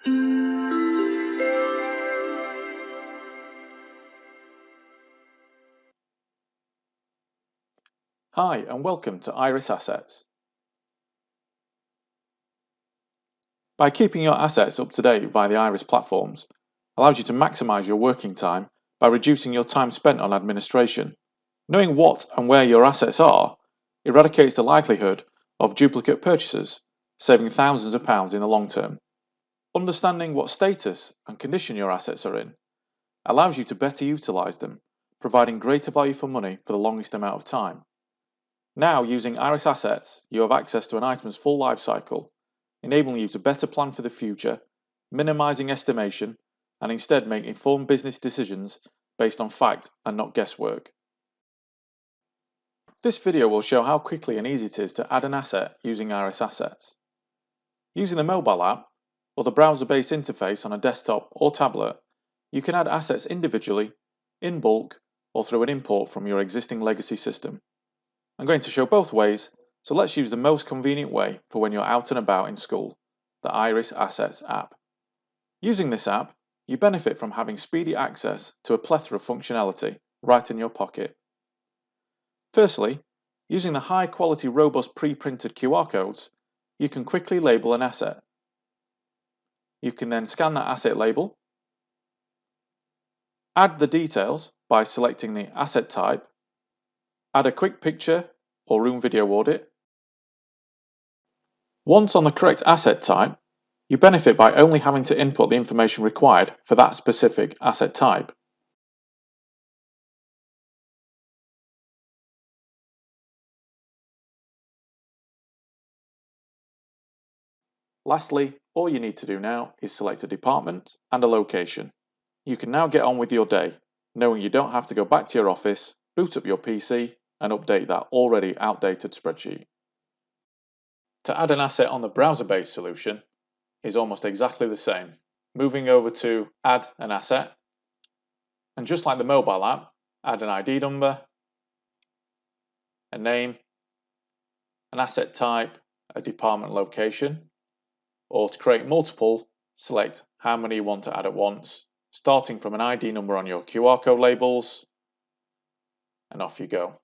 Hi and welcome to Iris Assets. By keeping your assets up to date via the Iris platforms, allows you to maximize your working time by reducing your time spent on administration. Knowing what and where your assets are eradicates the likelihood of duplicate purchases, saving thousands of pounds in the long term. Understanding what status and condition your assets are in allows you to better utilize them, providing greater value for money for the longest amount of time. Now, using Iris Assets, you have access to an item's full life cycle, enabling you to better plan for the future, minimizing estimation, and instead make informed business decisions based on fact and not guesswork. This video will show how quickly and easy it is to add an asset using Iris Assets. Using the mobile app or the browser-based interface on a desktop or tablet, you can add assets individually, in bulk, or through an import from your existing legacy system. I'm going to show both ways, so let's use the most convenient way for when you're out and about in school, the Iris Assets app. Using this app, you benefit from having speedy access to a plethora of functionality right in your pocket. Firstly, using the high-quality robust pre-printed QR codes, you can quickly label an asset. You can then scan that asset label, add the details by selecting the asset type, add a quick picture or room video audit. Once on the correct asset type, you benefit by only having to input the information required for that specific asset type. Lastly, all you need to do now is select a department and a location. You can now get on with your day, knowing you don't have to go back to your office, boot up your PC, and update that already outdated spreadsheet. To add an asset on the browser-based solution is almost exactly the same. Moving over to Add an Asset, and just like the mobile app, add an ID number, a name, an asset type, a department location, or to create multiple, select how many you want to add at once, starting from an ID number on your QR code labels, and off you go.